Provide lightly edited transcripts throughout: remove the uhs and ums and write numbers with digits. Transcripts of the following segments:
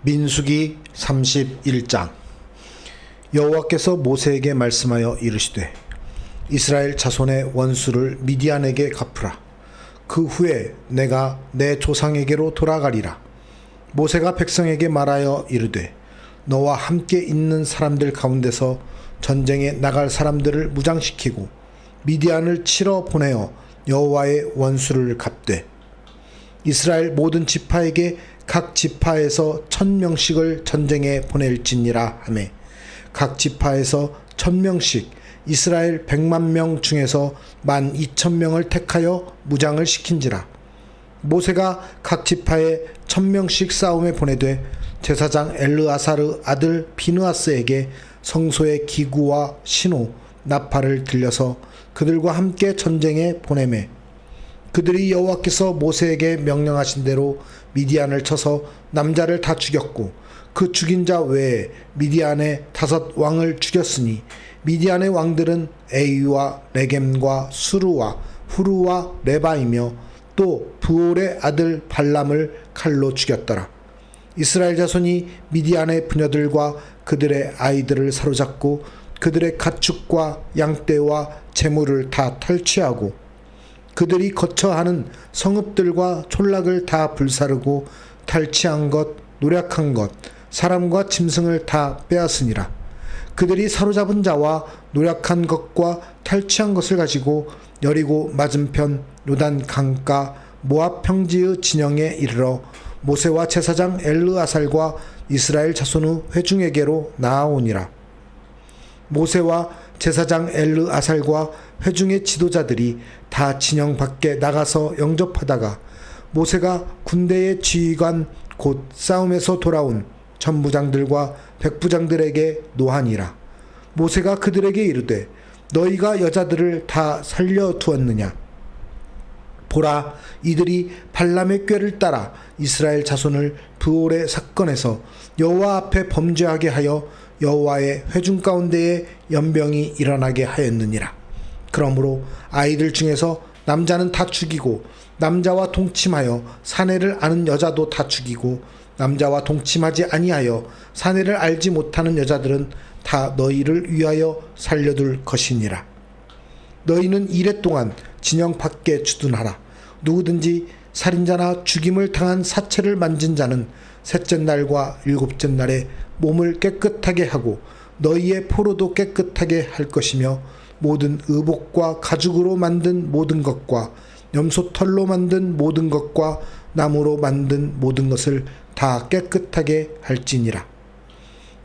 민수기 31장. 여호와께서 모세에게 말씀하여 이르시되 이스라엘 자손의 원수를 미디안에게 갚으라. 그 후에 내가 내 조상에게로 돌아가리라. 모세가 백성에게 말하여 이르되 너와 함께 있는 사람들 가운데서 전쟁에 나갈 사람들을 무장시키고 미디안을 치러 보내어 여호와의 원수를 갚되 이스라엘 모든 지파에게 각 지파에서 1000명씩을 전쟁에 보낼지니라 하매 각 지파에서 1000명씩 이스라엘 100만 중에서 12,000명을 택하여 무장을 시킨지라. 모세가 각 지파에 1000명씩 싸움에 보내되 제사장 엘르아사르 아들 비느하스에게 성소의 기구와 신호 나팔을 들려서 그들과 함께 전쟁에 보내매 그들이 여호와께서 모세에게 명령하신 대로 미디안을 쳐서 남자를 다 죽였고 그 죽인 자 외에 미디안의 5 왕을 죽였으니 미디안의 왕들은 에이와 레겜과 수루와 후루와 레바이며 또 부올의 아들 발람을 칼로 죽였더라. 이스라엘 자손이 미디안의 부녀들과 그들의 아이들을 사로잡고 그들의 가축과 양떼와 재물을 다 탈취하고 그들이 거처하는 성읍들과 촌락을 다 불사르고 탈취한 것, 노략한 것, 사람과 짐승을 다 빼앗으니라. 그들이 사로잡은 자와 노략한 것과 탈취한 것을 가지고 여리고 맞은편 요단 강가 모압 평지의 진영에 이르러 모세와 제사장 엘르아살과 이스라엘 자손의 회중에게로 나아오니라. 모세와 제사장 엘르아살과 회중의 지도자들이 다 진영 밖에 나가서 영접하다가 모세가 군대의 지휘관 곧 싸움에서 돌아온 천부장들과 백부장들에게 노하니라. 모세가 그들에게 이르되 너희가 여자들을 다 살려두었느냐? 보라, 이들이 발람의 꾀를 따라 이스라엘 자손을 브올의 사건에서 여호와 앞에 범죄하게 하여 여호와의 회중 가운데에 연병이 일어나게 하였느니라. 그러므로 아이들 중에서 남자는 다 죽이고 남자와 동침하여 사내를 아는 여자도 다 죽이고 남자와 동침하지 아니하여 사내를 알지 못하는 여자들은 다 너희를 위하여 살려둘 것이니라. 너희는 이레 동안 진영 밖에 주둔하라. 누구든지 살인자나 죽임을 당한 사체를 만진 자는 셋째 날과 일곱째 날에 몸을 깨끗하게 하고 너희의 포로도 깨끗하게 할 것이며 모든 의복과 가죽으로 만든 모든 것과 염소털로 만든 모든 것과 나무로 만든 모든 것을 다 깨끗하게 할지니라.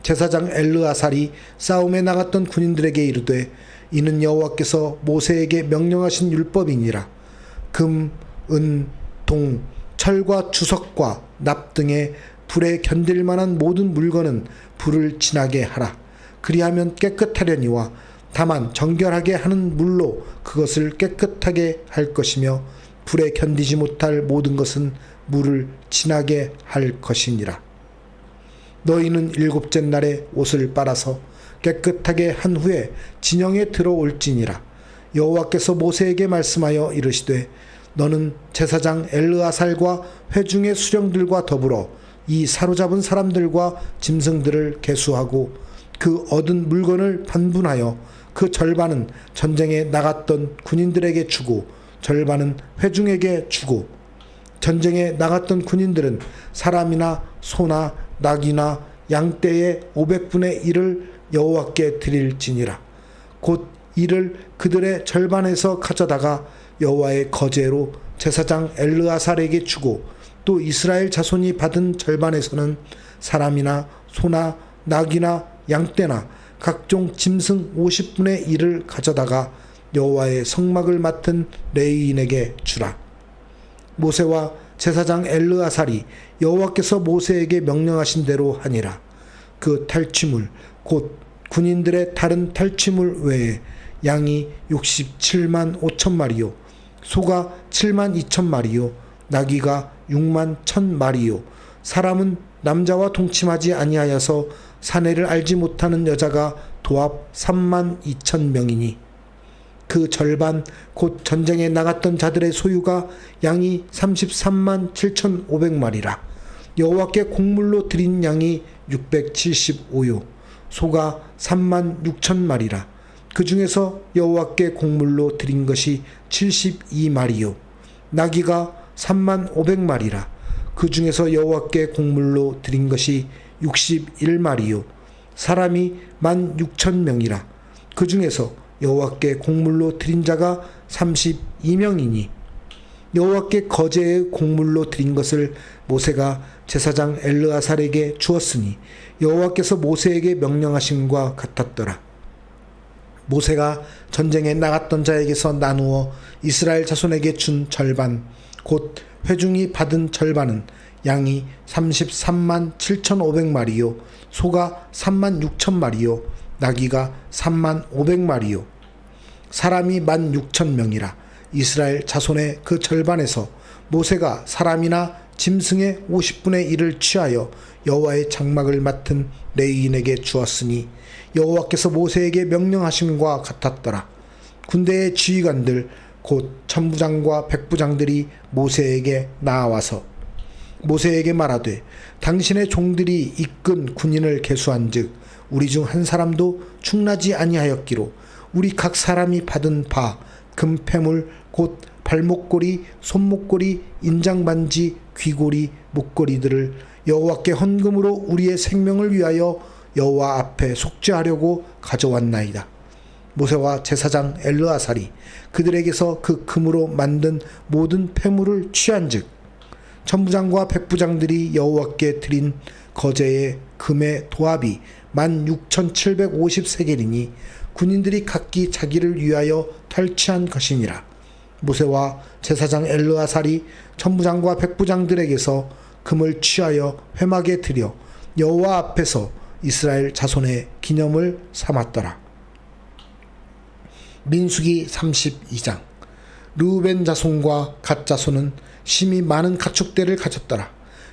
제사장 엘르아살이 싸움에 나갔던 군인들에게 이르되 이는 여호와께서 모세에게 명령하신 율법이니라. 금, 은, 동, 철과 주석과 납 등의 불에 견딜 만한 모든 물건은 불을 지나게 하라. 그리하면 깨끗하려니와 다만 정결하게 하는 물로 그것을 깨끗하게 할 것이며 불에 견디지 못할 모든 것은 물을 지나게 할 것이니라. 너희는 일곱째 날에 옷을 빨아서 깨끗하게 한 후에 진영에 들어올지니라. 여호와께서 모세에게 말씀하여 이르시되 너는 제사장 엘르아살과 회중의 수령들과 더불어 이 사로잡은 사람들과 짐승들을 계수하고 그 얻은 물건을 판분하여 그 절반은 전쟁에 나갔던 군인들에게 주고 절반은 회중에게 주고 전쟁에 나갔던 군인들은 사람이나 소나 낙이나 양떼의 500분의 1을 여호와께 드릴지니라. 곧 이를 그들의 절반에서 가져다가 여호와의 거제로 제사장 엘르아살에게 주고 또 이스라엘 자손이 받은 절반에서는 사람이나 소나 낙이나 양떼나 각종 짐승 50분의 1을 가져다가 여호와의 성막을 맡은 레위인에게 주라. 모세와 제사장 엘르아살이 여호와께서 모세에게 명령하신 대로 하니라. 그 탈취물 곧 군인들의 다른 탈취물 외에 양이 67만 5천 마리요 소가 7만 2천 마리요 나귀가 6만 1천 마리요 사람은 남자와 동침하지 아니하여서 사내를 알지 못하는 여자가 도합 3만 2천 명이니 그 절반 곧 전쟁에 나갔던 자들의 소유가 양이 33만 7,500마리라. 여호와께 곡물로 드린 양이 675요 소가 36,000마리라. 그 중에서 여호와께 곡물로 드린 것이 72마리요 나귀가 35,000마리라. 그 중에서 여호와께 곡물로 드린 것이 61마리요 사람이 16,000명이라. 그 중에서 여호와께 곡물로 드린 자가 32명이니 여호와께 거제의 곡물로 드린 것을 모세가 제사장 엘르아살에게 주었으니 여호와께서 모세에게 명령하심과 같았더라. 모세가 전쟁에 나갔던 자에게서 나누어 이스라엘 자손에게 준 절반 곧 회중이 받은 절반은 양이 33만 7,500마리요 소가 3만 6천마리요 나귀가 3만 500마리요 사람이 16,000명이라. 이스라엘 자손의 그 절반에서 모세가 사람이나 짐승의 50분의 1을 취하여 여호와의 장막을 맡은 레위인에게 주었으니 여호와께서 모세에게 명령하심과 같았더라. 군대의 지휘관들 곧 천부장과 백부장들이 모세에게 나아와서 모세에게 말하되 당신의 종들이 이끈 군인을 계수한즉 우리 중 한 사람도 충나지 아니하였기로 우리 각 사람이 받은 바 금패물 곧 발목걸이, 손목걸이, 인장반지, 귀고리, 목걸이들을 여호와께 헌금으로 우리의 생명을 위하여 여호와 앞에 속죄하려고 가져왔나이다. 모세와 제사장 엘르아살이 그들에게서 그 금으로 만든 모든 패물을 취한즉 천부장과 백부장들이 여호와께 드린 거제의 금의 도합이 16,750세겔이니 군인들이 각기 자기를 위하여 탈취한 것이니라. 모세와 제사장 엘르아살이 천부장과 백부장들에게서 금을 취하여 회막에 들여 여호와 앞에서 이스라엘 자손의 기념을 삼았더라. 민수기 32장. 르우벤 자손과 갓 자손은 심히 많은 가축대를 가졌더라.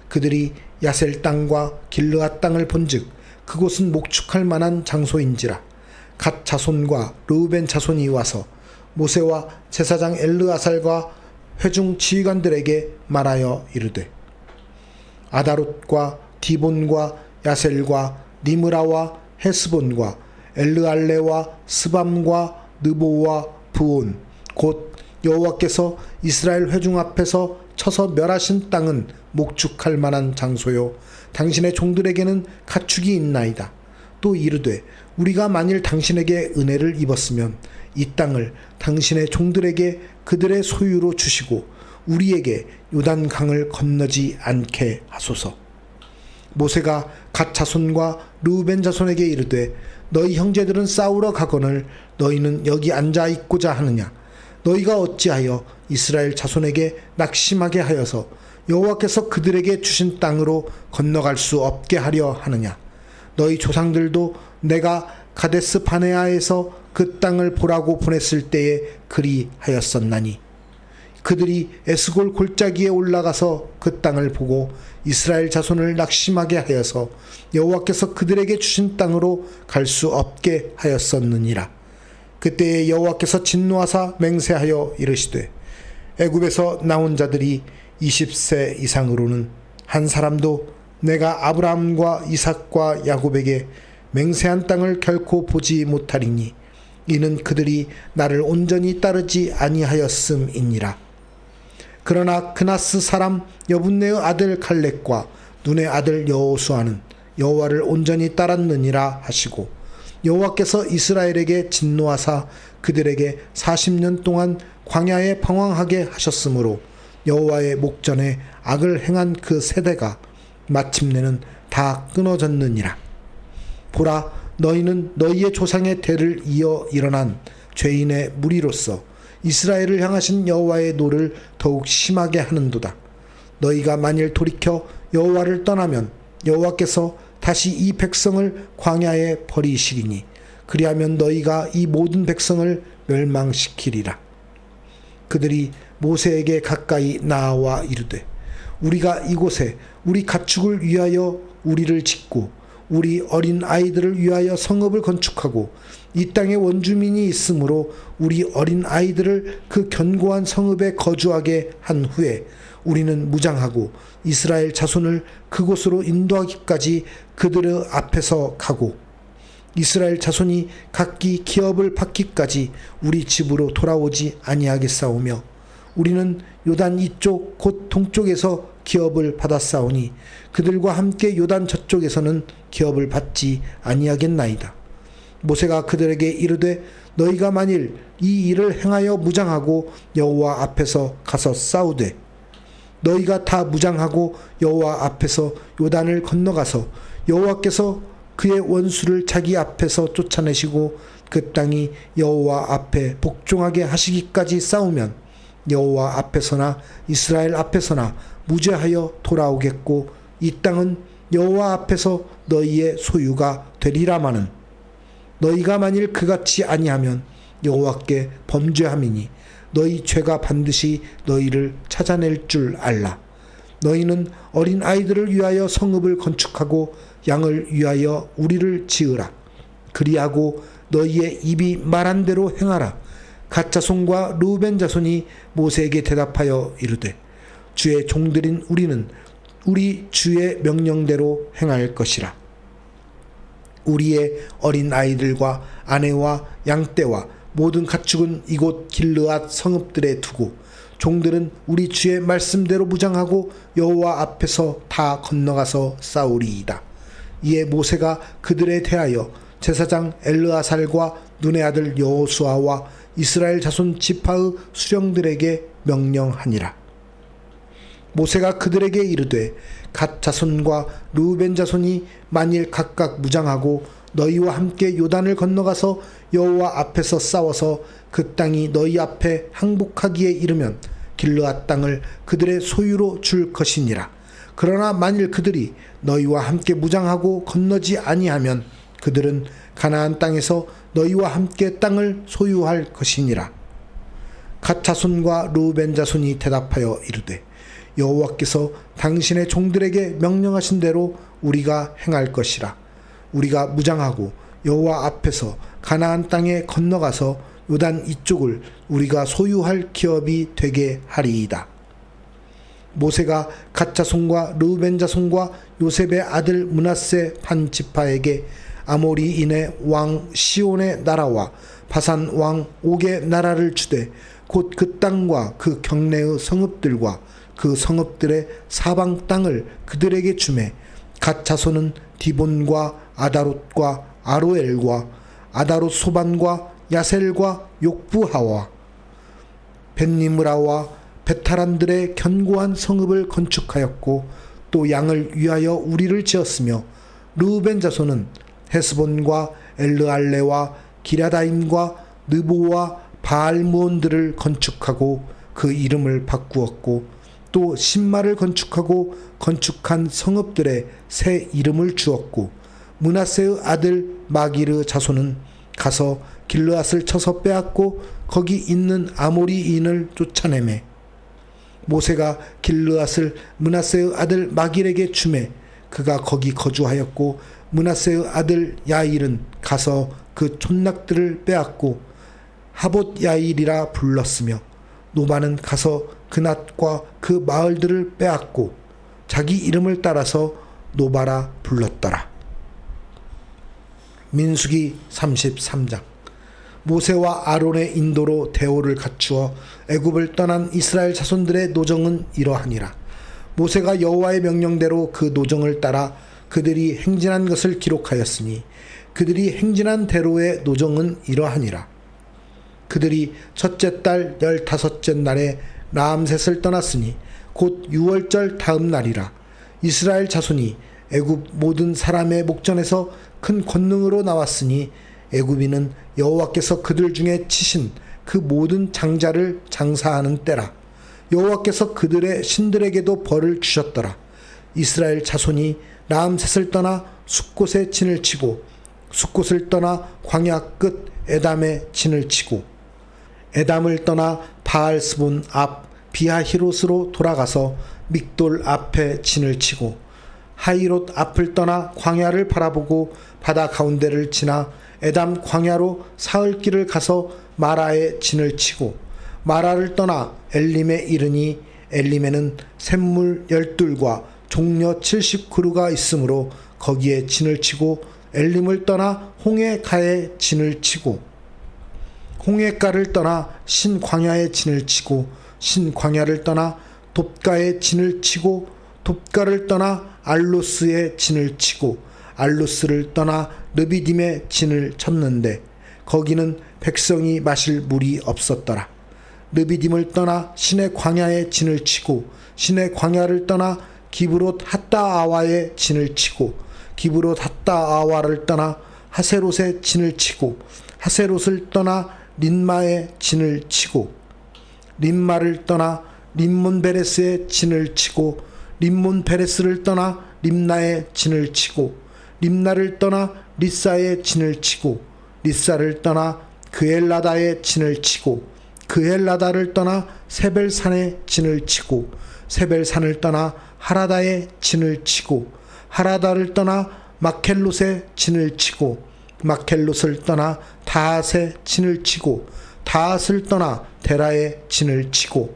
그들이 야셀 땅과 길르앗 땅을 본즉 그곳은 목축할 만한 장소인지라. 갓 자손과 르우벤 자손이 와서 모세와 제사장 엘르아살과 회중 지휘관들에게 말하여 이르되 아다롯과 디본과 야셀과 니므라와 헤스본과 엘르알레와 스밤과 느보와 부온 곧 여호와께서 이스라엘 회중 앞에서 쳐서 멸하신 땅은 목축할 만한 장소요 당신의 종들에게는 가축이 있나이다. 또 이르되 우리가 만일 당신에게 은혜를 입었으면 이 땅을 당신의 종들에게 그들의 소유로 주시고 우리에게 요단강을 건너지 않게 하소서. 모세가 갓 자손과 르우벤 자손에게 이르되 너희 형제들은 싸우러 가거늘 너희는 여기 앉아 있고자 하느냐. 너희가 어찌하여 이스라엘 자손에게 낙심하게 하여서 여호와께서 그들에게 주신 땅으로 건너갈 수 없게 하려 하느냐. 너희 조상들도 내가 가데스 바네아에서 그 땅을 보라고 보냈을 때에 그리하였었나니 그들이 에스골 골짜기에 올라가서 그 땅을 보고 이스라엘 자손을 낙심하게 하여서 여호와께서 그들에게 주신 땅으로 갈 수 없게 하였었느니라. 그때에 여호와께서 진노하사 맹세하여 이르시되 애굽에서 나온 자들이 20세 이상으로는 한 사람도 내가 아브라함과 이삭과 야곱에게 맹세한 땅을 결코 보지 못하리니 이는 그들이 나를 온전히 따르지 아니하였음이니라. 그러나 그나스 사람 여분네의 아들 갈렙과 눈의 아들 여호수아는 여호와를 온전히 따랐느니라 하시고 여호와께서 이스라엘에게 진노하사 그들에게 40년 동안 광야에 방황하게 하셨으므로 여호와의 목전에 악을 행한 그 세대가 마침내는 다 끊어졌느니라. 보라, 너희는 너희의 조상의 대를 이어 일어난 죄인의 무리로서 이스라엘을 향하신 여호와의 노를 더욱 심하게 하는도다. 너희가 만일 돌이켜 여호와를 떠나면 여호와께서 다시 이 백성을 광야에 버리시리니 그리하면 너희가 이 모든 백성을 멸망시키리라. 그들이 모세에게 가까이 나아와 이르되 우리가 이곳에 우리 가축을 위하여 우리를 짓고 우리 어린 아이들을 위하여 성읍을 건축하고 이 땅에 원주민이 있으므로 우리 어린 아이들을 그 견고한 성읍에 거주하게 한 후에 우리는 무장하고 이스라엘 자손을 그곳으로 인도하기까지 그들의 앞에서 가고 이스라엘 자손이 각기 기업을 받기까지 우리 집으로 돌아오지 아니하겠사오며 우리는 요단 이쪽 곧 동쪽에서 기업을 받았사오니 그들과 함께 요단 저쪽에서는 기업을 받지 아니하겠나이다. 모세가 그들에게 이르되 너희가 만일 이 일을 행하여 무장하고 여호와 앞에서 가서 싸우되 너희가 다 무장하고 여호와 앞에서 요단을 건너가서 여호와께서 그의 원수를 자기 앞에서 쫓아내시고 그 땅이 여호와 앞에 복종하게 하시기까지 싸우면 여호와 앞에서나 이스라엘 앞에서나 무죄하여 돌아오겠고 이 땅은 여호와 앞에서 너희의 소유가 되리라마는 너희가 만일 그같이 아니하면 여호와께 범죄함이니 너희 죄가 반드시 너희를 찾아낼 줄 알라. 너희는 어린 아이들을 위하여 성읍을 건축하고 양을 위하여 우리를 지으라. 그리하고 너희의 입이 말한 대로 행하라. 갓 자손과 르우벤 자손이 모세에게 대답하여 이르되 주의 종들인 우리는 우리 주의 명령대로 행할 것이라. 우리의 어린 아이들과 아내와 양떼와 모든 가축은 이곳 길르앗 성읍들에 두고 종들은 우리 주의 말씀대로 무장하고 여호와 앞에서 다 건너가서 싸우리이다. 이에 모세가 그들에 대하여 제사장 엘르아살과 눈의 아들 여호수아와 이스라엘 자손 지파의 수령들에게 명령하니라. 모세가 그들에게 이르되 갓 자손과 르우벤 자손이 만일 각각 무장하고 너희와 함께 요단을 건너가서 여호와 앞에서 싸워서 그 땅이 너희 앞에 항복하기에 이르면 길르앗 땅을 그들의 소유로 줄 것이니라. 그러나 만일 그들이 너희와 함께 무장하고 건너지 아니하면 그들은 가나안 땅에서 너희와 함께 땅을 소유할 것이니라. 갓 자손과 르우벤 자손이 대답하여 이르되 여호와께서 당신의 종들에게 명령하신 대로 우리가 행할 것이라. 우리가 무장하고 여호와 앞에서 가나안 땅에 건너가서 요단 이쪽을 우리가 소유할 기업이 되게 하리이다. 모세가 갓 자손과 르우벤 자손과 요셉의 아들 므낫세 반 지파에게 아모리인의 왕 시온의 나라와 바산 왕 옥의 나라를 주되 곧 그 땅과 그 경내의 성읍들과 그 성읍들의 사방 땅을 그들에게 주매 갓 자손은 디본과 아다롯과 아로엘과 아다롯 소반과 야셀과 욕부하와 벳니므라와 베타란들의 견고한 성읍을 건축하였고 또 양을 위하여 우리를 지었으며 르우벤 자손은 헤스본과 엘르알레와 기랴다임과 느보와 바알므온들을 건축하고 그 이름을 바꾸었고 또 신마를 건축하고 건축한 성읍들의 새 이름을 주었고 므낫세의 아들 마기르 자손은 가서 길르앗을 쳐서 빼앗고 거기 있는 아모리인을 쫓아내매 모세가 길르앗을 므낫세의 아들 마길에게 주매 그가 거기 거주하였고 므낫세의 아들 야일은 가서 그 촌락들을 빼앗고 하봇 야일이라 불렀으며 노바는 가서 그낫과 그 마을들을 빼앗고 자기 이름을 따라서 노바라 불렀더라. 민수기 33장. 모세와 아론의 인도로 대오를 갖추어 애굽을 떠난 이스라엘 자손들의 노정은 이러하니라. 모세가 여호와의 명령대로 그 노정을 따라 그들이 행진한 것을 기록하였으니 그들이 행진한 대로의 노정은 이러하니라. 그들이 첫째 달 15째 날에 라암셋을 떠났으니 곧 6월절 다음 날이라. 이스라엘 자손이 애굽 모든 사람의 목전에서 큰 권능으로 나왔으니 애굽인은 여호와께서 그들 중에 치신 그 모든 장자를 장사하는 때라. 여호와께서 그들의 신들에게도 벌을 주셨더라. 이스라엘 자손이 라암셋을 떠나 숫곳에 진을 치고 숫곳을 떠나 광야 끝 에담에 진을 치고 에담을 떠나 바알스본 앞 비하히롯으로 돌아가서 믹돌 앞에 진을 치고 하이롯 앞을 떠나 광야를 바라보고 바다 가운데를 지나 에담 광야로 사흘길을 가서 마라에 진을 치고 마라를 떠나 엘림에 이르니 엘림에는 샘물 12과 종려 70그루가 있으므로 거기에 진을 치고 엘림을 떠나 홍해가에 진을 치고 홍해가를 떠나 신광야에 진을 치고 신광야를 떠나 돕가에 진을 치고 돕가를 떠나 알로스에 진을 치고 알로스를 떠나 르비딤에 진을 쳤는데 거기는 백성이 마실 물이 없었더라. 르비딤을 떠나 신의 광야에 진을 치고 신의 광야를 떠나 기브롯 핫다아와에 진을 치고 기브롯 핫다아와를 떠나 하세롯에 진을 치고 하세롯을 떠나 린마에 진을 치고 린마를 떠나 림몬베레스에 진을 치고 림몬베레스를 떠나 림나에 진을 치고 림나를 떠나 리사에 진을 치고 리사를 떠나 그엘라다에 진을 치고 그엘라다를 떠나 세벨산에 진을 치고 세벨산을 떠나 하라다에 진을 치고 하라다를 떠나 마켈롯에 진을 치고 마켈롯을 떠나 다핫에 진을 치고 다핫을 떠나 데라에 진을 치고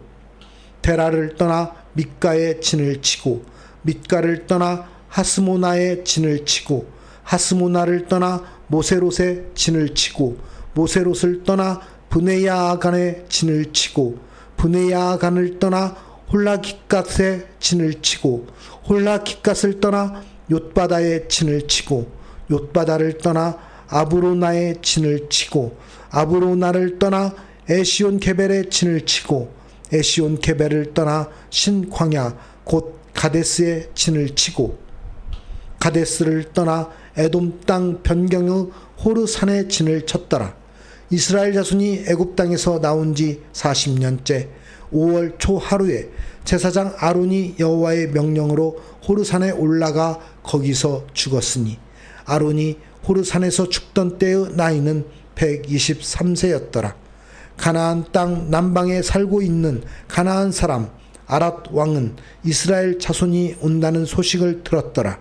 데라를 떠나 밑가에 진을 치고 밑가를 떠나 하스모나에 진을 치고 하스모나를 떠나 모세롯에 진을 치고 모세롯을 떠나 브네야아간에 진을 치고 브네야아간을 떠나 홀라깃갓에 진을 치고 홀라깃갓을 떠나 욤바다에 진을 치고 욤바다를 떠나 아브로나에 진을 치고 아브로나를 떠나 에시온 게벨에 진을 치고 에시온 게벨을 떠나 신광야 곧 가데스에 진을 치고 가데스를 떠나 에돔 땅 변경의 호르산에 진을 쳤더라. 이스라엘 자손이 애굽 땅에서 나온 지 40년째 5월 초 하루에 제사장 아론이 여호와의 명령으로 호르산에 올라가 거기서 죽었으니 아론이 호르산에서 죽던 때의 나이는 123세였더라. 가나안 땅 남방에 살고 있는 가나안 사람 아랏 왕은 이스라엘 자손이 온다는 소식을 들었더라.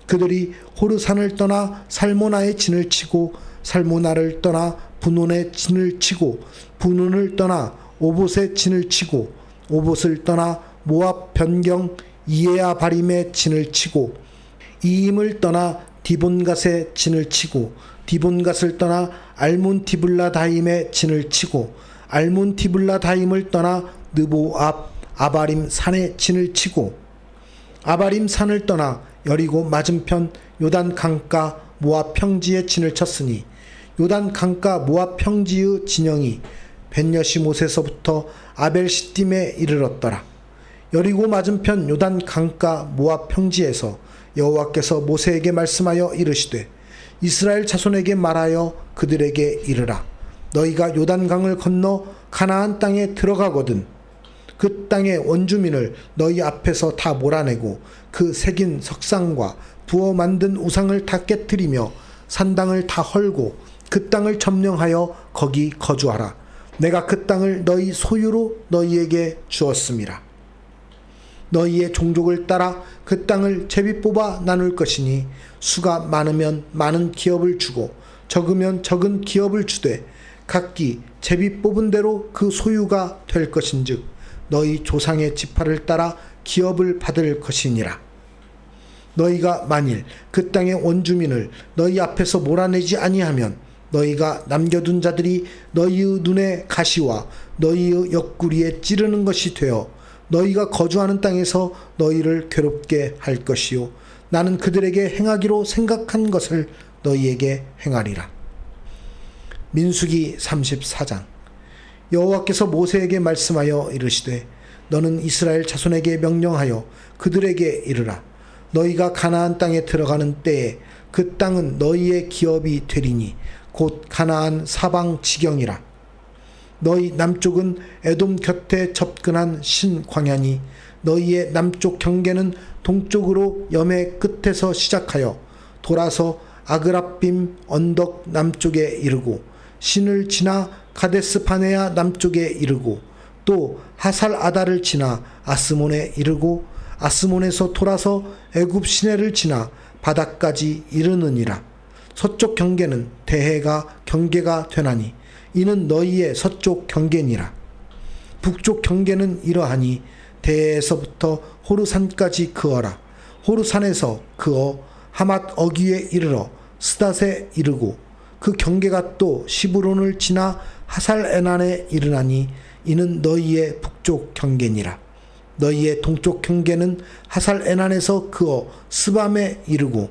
그들이 호르산을 떠나 살모나에 진을 치고 살모나를 떠나 분온에 진을 치고 분온을 떠나 오봇에 진을 치고 오봇을 떠나 모압 변경 이에야 바림에 진을 치고 이임을 떠나 디본갓에 진을 치고 디본갓을 떠나 알몬티블라다임에 진을 치고 알몬티블라다임을 떠나 느보 앞 아바림 산에 진을 치고 아바림 산을 떠나 여리고 맞은편 요단 강가 모압 평지에 진을 쳤으니 요단 강가 모압 평지의 진영이 벤여시못에서부터 아벨시딤에 이르렀더라. 여리고 맞은편 요단 강가 모압 평지에서 여호와께서 모세에게 말씀하여 이르시되 이스라엘 자손에게 말하여 그들에게 이르라. 너희가 요단강을 건너 가나안 땅에 들어가거든 그 땅의 원주민을 너희 앞에서 다 몰아내고 그 새긴 석상과 부어 만든 우상을 다 깨뜨리며 산당을 다 헐고 그 땅을 점령하여 거기 거주하라. 내가 그 땅을 너희 소유로 너희에게 주었음이라. 너희의 종족을 따라 그 땅을 제비 뽑아 나눌 것이니 수가 많으면 많은 기업을 주고 적으면 적은 기업을 주되 각기 제비 뽑은 대로 그 소유가 될 것인즉 너희 조상의 지파를 따라 기업을 받을 것이니라. 너희가 만일 그 땅의 원주민을 너희 앞에서 몰아내지 아니하면 너희가 남겨둔 자들이 너희의 눈에 가시와 너희의 옆구리에 찌르는 것이 되어 너희가 거주하는 땅에서 너희를 괴롭게 할 것이요 나는 그들에게 행하기로 생각한 것을 너희에게 행하리라. 민수기 34장. 여호와께서 모세에게 말씀하여 이르시되 너는 이스라엘 자손에게 명령하여 그들에게 이르라. 너희가 가나안 땅에 들어가는 때에 그 땅은 너희의 기업이 되리니 곧 가나안 사방 지경이라. 너희 남쪽은 에돔 곁에 접근한 신광야니 너희의 남쪽 경계는 동쪽으로 염해 끝에서 시작하여 돌아서 아그랍빔 언덕 남쪽에 이르고 신을 지나 가데스 바네아 남쪽에 이르고 또 하살 아다를 지나 아스몬에 이르고 아스몬에서 돌아서 애굽 시내를 지나 바다까지 이르느니라. 서쪽 경계는 대해가 경계가 되나니 이는 너희의 서쪽 경계니라. 북쪽 경계는 이러하니 대에서부터 호르산까지 그어라. 호르산에서 그어 하맛 어귀에 이르러 스닷에 이르고 그 경계가 또 시브론을 지나 하살에난에 이르나니 이는 너희의 북쪽 경계니라. 너희의 동쪽 경계는 하살에난에서 그어 스밤에 이르고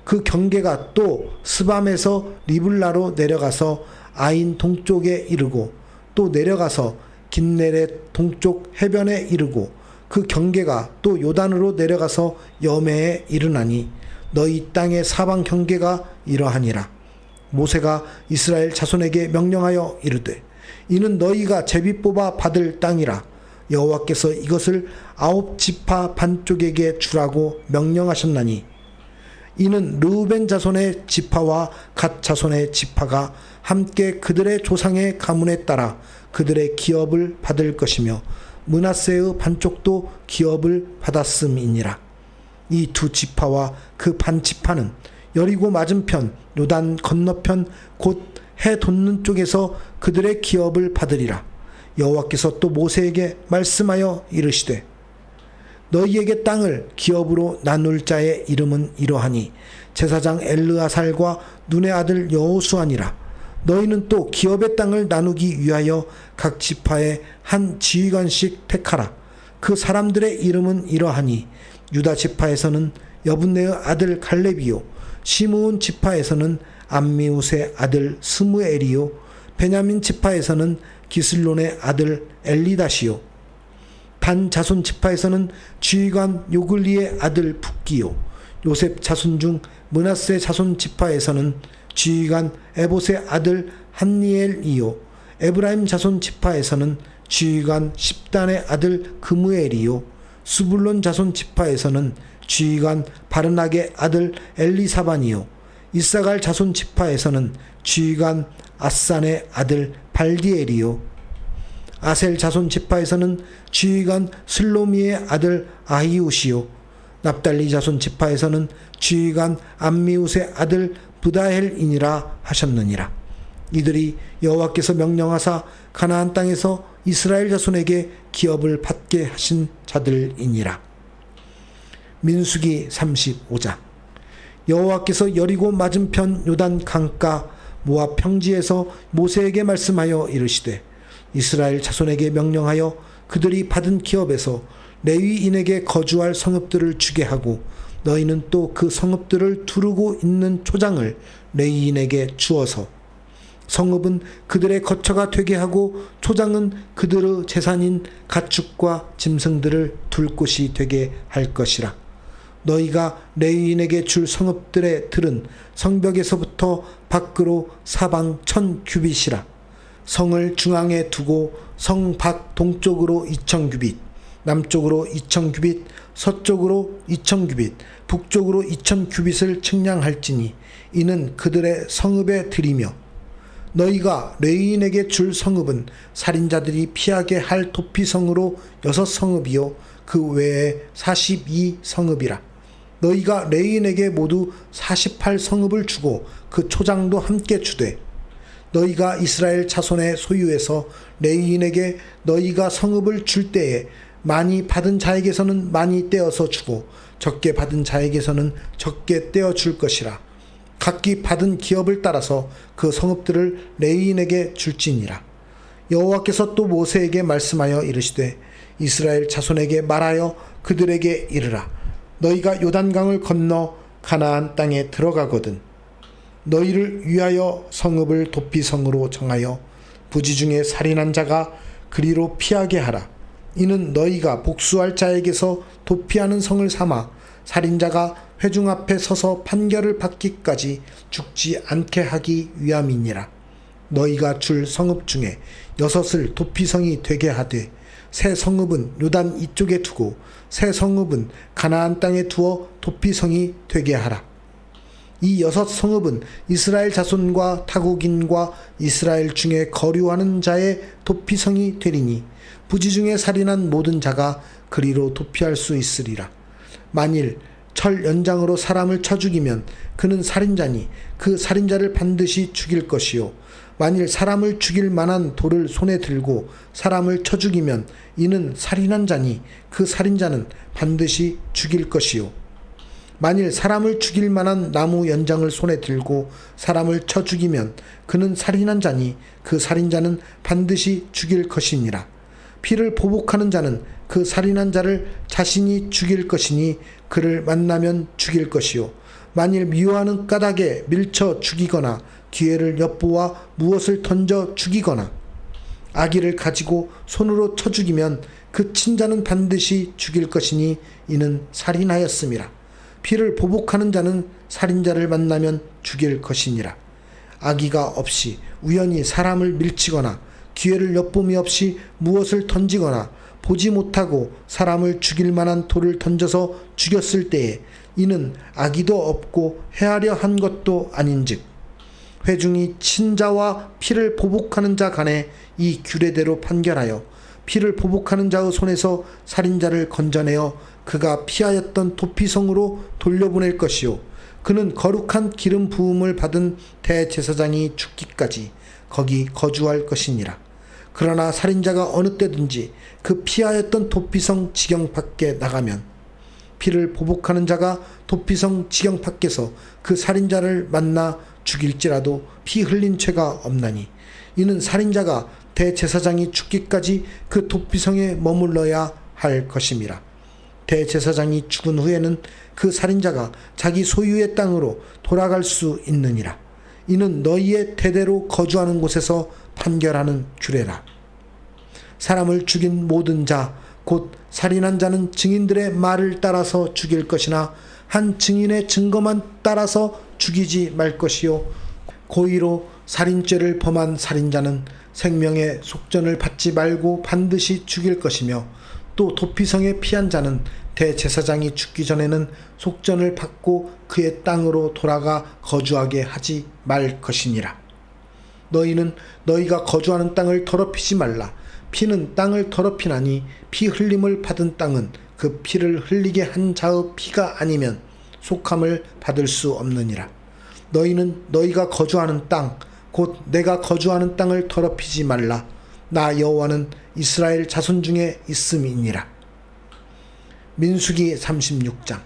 그 경계가 또 스밤에서 리블라로 내려가서 아인 동쪽에 이르고 또 내려가서 긴네렛 동쪽 해변에 이르고 그 경계가 또 요단으로 내려가서 여매에 이르나니 너희 땅의 사방 경계가 이러하니라. 모세가 이스라엘 자손에게 명령하여 이르되 이는 너희가 제비 뽑아 받을 땅이라. 여호와께서 이것을 9지파 반쪽에게 주라고 명령하셨나니 이는 르우벤 자손의 지파와 갓 자손의 지파가 함께 그들의 조상의 가문에 따라 그들의 기업을 받을 것이며 므낫세의 반쪽도 기업을 받았음이니라. 이 두 지파와 그 반지파는 여리고 맞은편 요단 건너편 곧 해 돋는 쪽에서 그들의 기업을 받으리라. 여호와께서 또 모세에게 말씀하여 이르시되 너희에게 땅을 기업으로 나눌 자의 이름은 이러하니 제사장 엘르아살과 눈의 아들 여호수아니라. 너희는 또 기업의 땅을 나누기 위하여 각 지파에 한 지휘관씩 택하라. 그 사람들의 이름은 이러하니 유다 지파에서는 여분네의 아들 갈렙이요 시므온 지파에서는 암미우스의 아들 스무엘이요 베냐민 지파에서는 기슬론의 아들 엘리다시요 단 자손 지파에서는 지휘관 요글리의 아들 붓기요 요셉 자손 중 므낫세 자손 지파에서는 지휘관 에봇의 아들 한니엘이요 에브라임 자손 지파에서는 지휘관 십단의 아들 그무엘이요 수불론 자손 지파에서는 지휘관 바르낙의 아들 엘리사반이요 이사갈 자손 지파에서는 지휘관 아산의 아들 발디엘이요 아셀 자손 지파에서는 지휘관 슬로미의 아들 아히우시요 납달리 자손 지파에서는 지휘관 암미우스의 아들 부다헬이니라 하셨느니라. 이들이 여호와께서 명령하사 가나안 땅에서 이스라엘 자손에게 기업을 받게 하신 자들이니라. 민수기 35장. 여호와께서 여리고 맞은편 요단 강가 모압 평지에서 모세에게 말씀하여 이르시되 이스라엘 자손에게 명령하여 그들이 받은 기업에서 레위인에게 거주할 성읍들을 주게 하고 너희는 또 그 성읍들을 두르고 있는 초장을 레위인에게 주어서 성읍은 그들의 거처가 되게 하고 초장은 그들의 재산인 가축과 짐승들을 둘 곳이 되게 할 것이라. 너희가 레위인에게 줄 성읍들의 들은 성벽에서부터 밖으로 사방 1000규빗이라. 성을 중앙에 두고 성 밖 동쪽으로 2000규빗, 남쪽으로 2000규빗, 서쪽으로 2000규빗, 북쪽으로 2000규빗을 측량할지니 이는 그들의 성읍의 들이며 너희가 레위인에게 줄 성읍은 살인자들이 피하게 할 도피성으로 6성읍이요 그 외에 42성읍이라. 너희가 레위인에게 모두 48성읍을 주고 그 초장도 함께 주되 너희가 이스라엘 자손의 소유에서 레위인에게 너희가 성읍을 줄 때에 많이 받은 자에게서는 많이 떼어서 주고 적게 받은 자에게서는 적게 떼어 줄 것이라. 각기 받은 기업을 따라서 그 성읍들을 레위인에게 줄지니라. 여호와께서 또 모세에게 말씀하여 이르시되 이스라엘 자손에게 말하여 그들에게 이르라. 너희가 요단강을 건너 가나안 땅에 들어가거든 너희를 위하여 성읍을 도피성으로 정하여 부지 중에 살인한 자가 그리로 피하게 하라. 이는 너희가 복수할 자에게서 도피하는 성을 삼아 살인자가 회중 앞에 서서 판결을 받기까지 죽지 않게 하기 위함이니라. 너희가 줄 성읍 중에 6을 도피성이 되게 하되 새 성읍은 요단 이쪽에 두고 새 성읍은 가나안 땅에 두어 도피성이 되게 하라. 이 6성읍은 이스라엘 자손과 타국인과 이스라엘 중에 거류하는 자의 도피성이 되리니 부지 중에 살인한 모든 자가 그리로 도피할 수 있으리라. 만일 철 연장으로 사람을 쳐 죽이면 그는 살인자니 그 살인자를 반드시 죽일 것이요 만일 사람을 죽일 만한 돌을 손에 들고 사람을 쳐 죽이면 이는 살인한 자니 그 살인자는 반드시 죽일 것이요. 만일 사람을 죽일 만한 나무 연장을 손에 들고 사람을 쳐 죽이면 그는 살인한 자니 그 살인자는 반드시 죽일 것이니라. 피를 보복하는 자는 그 살인한 자를 자신이 죽일 것이니 그를 만나면 죽일 것이요. 만일 미워하는 까닭에 밀쳐 죽이거나 기회를 엿보아 무엇을 던져 죽이거나 아기를 가지고 손으로 쳐 죽이면 그 친자는 반드시 죽일 것이니 이는 살인하였음이라. 피를 보복하는 자는 살인자를 만나면 죽일 것이니라. 악의가 없이 우연히 사람을 밀치거나 기회를 엿봄이 없이 무엇을 던지거나 보지 못하고 사람을 죽일 만한 돌을 던져서 죽였을 때에 이는 악의도 없고 해하려 한 것도 아닌즉 회중이 친자와 피를 보복하는 자 간에 이 규례대로 판결하여 피를 보복하는 자의 손에서 살인자를 건져내어 그가 피하였던 도피성으로 돌려보낼 것이요. 그는 거룩한 기름 부음을 받은 대제사장이 죽기까지 거기 거주할 것이니라. 그러나 살인자가 어느 때든지 그 피하였던 도피성 지경 밖에 나가면 피를 보복하는 자가 도피성 지경 밖에서 그 살인자를 만나 죽일지라도 피 흘린 죄가 없나니 이는 살인자가 대제사장이 죽기까지 그 도피성에 머물러야 할 것임이라. 대제사장이 죽은 후에는 그 살인자가 자기 소유의 땅으로 돌아갈 수 있느니라. 이는 너희의 대대로 거주하는 곳에서 판결하는 규례라. 사람을 죽인 모든 자 곧 살인한 자는 증인들의 말을 따라서 죽일 것이나 한 증인의 증거만 따라서 죽이지 말 것이요. 고의로 살인죄를 범한 살인자는 생명의 속전을 받지 말고 반드시 죽일 것이며 또 도피성에 피한 자는 대제사장이 죽기 전에는 속전을 받고 그의 땅으로 돌아가 거주하게 하지 말 것이니라. 너희는 너희가 거주하는 땅을 더럽히지 말라. 피는 땅을 더럽히나니 피 흘림을 받은 땅은 그 피를 흘리게 한 자의 피가 아니면 속함을 받을 수 없느니라. 너희는 너희가 거주하는 땅 곧 내가 거주하는 땅을 더럽히지 말라. 나 여호와는 이스라엘 자손 중에 있음이니라. 민수기 36장.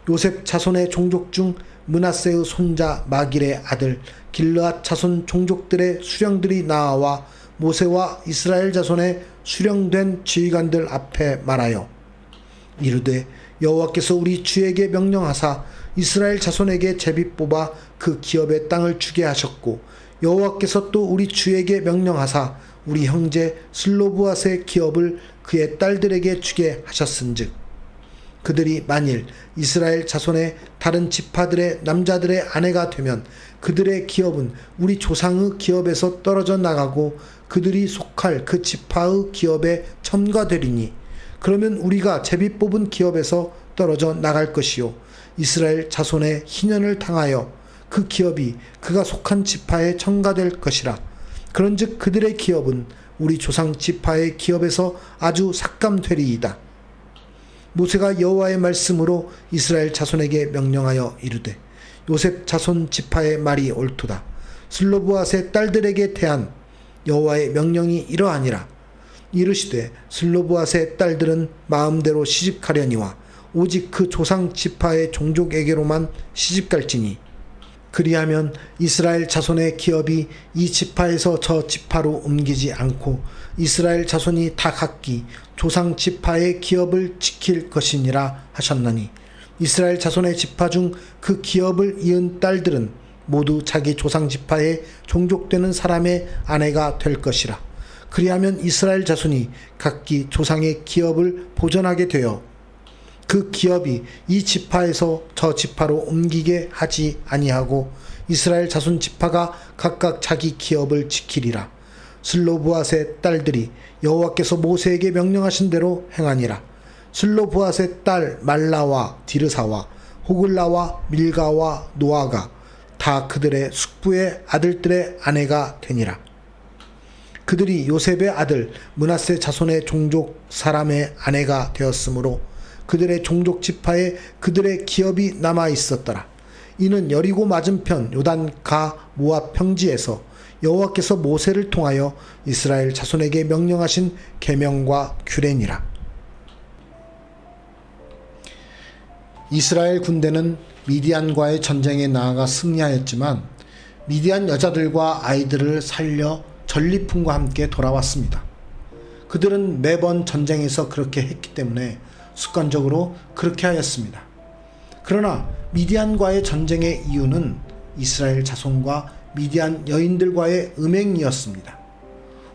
요셉 자손의 종족 중 므낫세의 손자 마길의 아들 길르앗 자손 종족들의 수령들이 나와 모세와 이스라엘 자손의 수령된 지휘관들 앞에 말하여 이르되 여호와께서 우리 주에게 명령하사 이스라엘 자손에게 제비 뽑아 그 기업의 땅을 주게 하셨고 여호와께서 또 우리 주에게 명령하사 우리 형제 슬로브앗의 기업을 그의 딸들에게 주게 하셨은즉 그들이 만일 이스라엘 자손의 다른 지파들의 남자들의 아내가 되면 그들의 기업은 우리 조상의 기업에서 떨어져 나가고 그들이 속할 그 지파의 기업에 첨가되리니 그러면 우리가 제비 뽑은 기업에서 떨어져 나갈 것이요 이스라엘 자손의 희년을 당하여 그 기업이 그가 속한 지파에 첨가될 것이라. 그런즉 그들의 기업은 우리 조상 지파의 기업에서 아주 삭감되리이다. 모세가 여호와의 말씀으로 이스라엘 자손에게 명령하여 이르되 요셉 자손 지파의 말이 옳도다. 슬로브앗의 딸들에게 대한 여호와의 명령이 이러하니라. 이르시되 슬로브앗의 딸들은 마음대로 시집가려니와 오직 그 조상 지파의 종족에게로만 시집갈지니 그리하면 이스라엘 자손의 기업이 이 지파에서 저 지파로 옮기지 않고 이스라엘 자손이 다 각기 조상 지파의 기업을 지킬 것이니라 하셨나니 이스라엘 자손의 지파 중 그 기업을 이은 딸들은 모두 자기 조상 지파에 종족되는 사람의 아내가 될 것이라. 그리하면 이스라엘 자손이 각기 조상의 기업을 보존하게 되어 그 기업이 이 지파에서 저 지파로 옮기게 하지 아니하고 이스라엘 자손 지파가 각각 자기 기업을 지키리라. 슬로브앗의 딸들이 여호와께서 모세에게 명령하신 대로 행하니라. 슬로브앗의 딸 말라와 디르사와 호글라와 밀가와 노아가 다 그들의 숙부의 아들들의 아내가 되니라. 그들이 요셉의 아들 므낫세 자손의 종족 사람의 아내가 되었으므로 그들의 종족 지파에 그들의 기업이 남아 있었더라. 이는 여리고 맞은편 요단 가 모압 평지에서 여호와께서 모세를 통하여 이스라엘 자손에게 명령하신 계명과 규례니라. 이스라엘 군대는 미디안과의 전쟁에 나아가 승리하였지만 미디안 여자들과 아이들을 살려 전리품과 함께 돌아왔습니다. 그들은 매번 전쟁에서 그렇게 했기 때문에 습관적으로 그렇게 하였습니다. 그러나 미디안과의 전쟁의 이유는 이스라엘 자손과 미디안 여인들과의 음행이었습니다.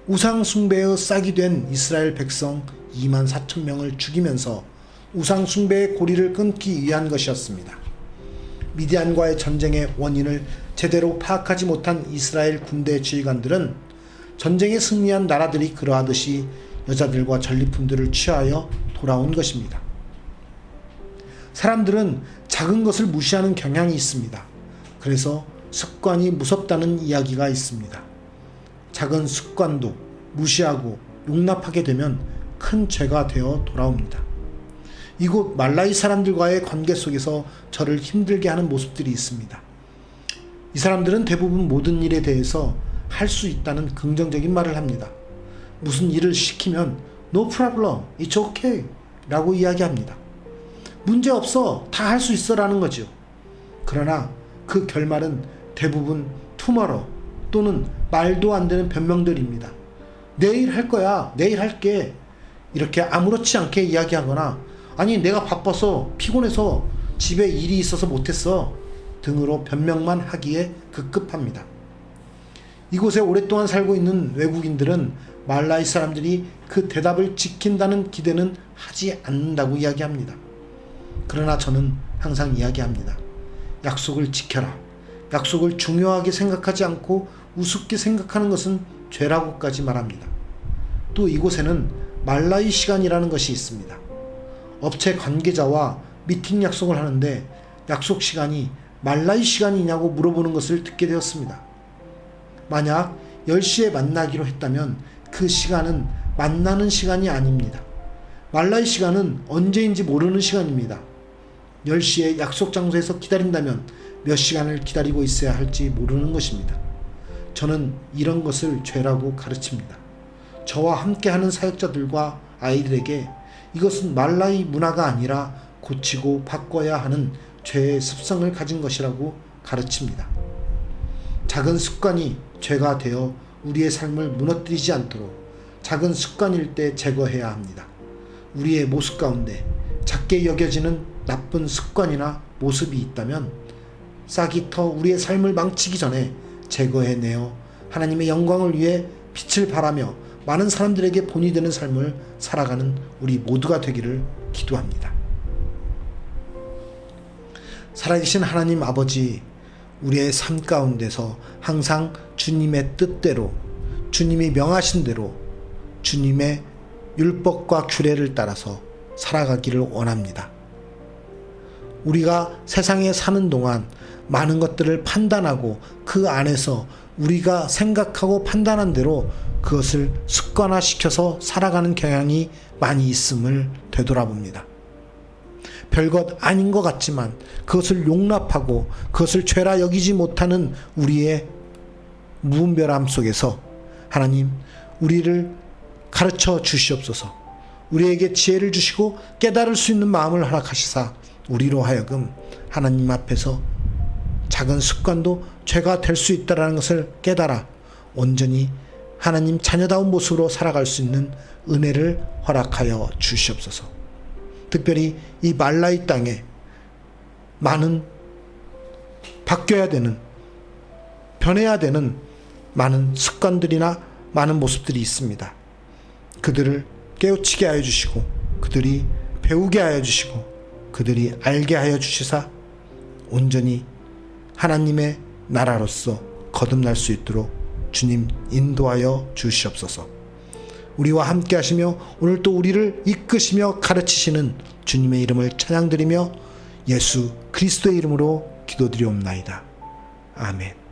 우상 숭배의 싹이 된 이스라엘 백성 2만 4천 명을 죽이면서 우상 숭배의 고리를 끊기 위한 것이었습니다. 미디안과의 전쟁의 원인을 제대로 파악하지 못한 이스라엘 군대 지휘관들은 전쟁에 승리한 나라들이 그러하듯이 여자들과 전리품들을 취하여 돌아온 것입니다. 사람들은 작은 것을 무시하는 경향이 있습니다. 그래서 습관이 무섭다는 이야기가 있습니다. 작은 습관도 무시하고 용납하게 되면 큰 죄가 되어 돌아옵니다. 이곳 말라이 사람들과의 관계 속에서 저를 힘들게 하는 모습들이 있습니다. 이 사람들은 대부분 모든 일에 대해서 할 수 있다는 긍정적인 말을 합니다. 무슨 일을 시키면 No problem, it's okay 라고 이야기합니다. 문제 없어, 다 할 수 있어 라는 거죠. 그러나 그 결말은 대부분 tomorrow 또는 말도 안 되는 변명들입니다. 내일 할 거야, 내일 할게 이렇게 아무렇지 않게 이야기하거나 아니 내가 바빠서 피곤해서 집에 일이 있어서 못했어 등으로 변명만 하기에 급급합니다. 이곳에 오랫동안 살고 있는 외국인들은 말라이 사람들이 그 대답을 지킨다는 기대는 하지 않는다고 이야기합니다. 그러나 저는 항상 이야기합니다. 약속을 지켜라. 약속을 중요하게 생각하지 않고 우습게 생각하는 것은 죄라고까지 말합니다. 또 이곳에는 말라이 시간이라는 것이 있습니다. 업체 관계자와 미팅 약속을 하는데 약속 시간이 말라이 시간이냐고 물어보는 것을 듣게 되었습니다. 만약 10시에 만나기로 했다면 그 시간은 만나는 시간이 아닙니다. 말라이 시간은 언제인지 모르는 시간입니다. 10시에 약속 장소에서 기다린다면 몇 시간을 기다리고 있어야 할지 모르는 것입니다. 저는 이런 것을 죄라고 가르칩니다. 저와 함께하는 사역자들과 아이들에게 이것은 말라이 문화가 아니라 고치고 바꿔야 하는 죄의 습성을 가진 것이라고 가르칩니다. 작은 습관이 죄가 되어 우리의 삶을 무너뜨리지 않도록 작은 습관일 때 제거해야 합니다. 우리의 모습 가운데 작게 여겨지는 나쁜 습관이나 모습이 있다면 싹이 터 우리의 삶을 망치기 전에 제거해내어 하나님의 영광을 위해 빛을 발하며 많은 사람들에게 본이 되는 삶을 살아가는 우리 모두가 되기를 기도합니다. 살아계신 하나님 아버지, 우리의 삶 가운데서 항상 주님의 뜻대로, 주님이 명하신 대로 주님의 율법과 규례를 따라서 살아가기를 원합니다. 우리가 세상에 사는 동안 많은 것들을 판단하고 그 안에서 우리가 생각하고 판단한 대로 그것을 습관화시켜서 살아가는 경향이 많이 있음을 되돌아봅니다. 별것 아닌 것 같지만 그것을 용납하고 그것을 죄라 여기지 못하는 우리의 무분별함 속에서 하나님 우리를 가르쳐 주시옵소서. 우리에게 지혜를 주시고 깨달을 수 있는 마음을 허락하시사 우리로 하여금 하나님 앞에서 작은 습관도 죄가 될 수 있다는 것을 깨달아 온전히 하나님 자녀다운 모습으로 살아갈 수 있는 은혜를 허락하여 주시옵소서. 특별히 이 말라이 땅에 많은 바뀌어야 되는, 변해야 되는 많은 습관들이나 많은 모습들이 있습니다. 그들을 깨우치게 하여 주시고 그들이 배우게 하여 주시고 그들이 알게 하여 주시사 온전히 하나님의 나라로서 거듭날 수 있도록 주님 인도하여 주시옵소서. 우리와 함께 하시며 오늘 또 우리를 이끄시며 가르치시는 주님의 이름을 찬양드리며 예수 그리스도의 이름으로 기도드리옵나이다. 아멘.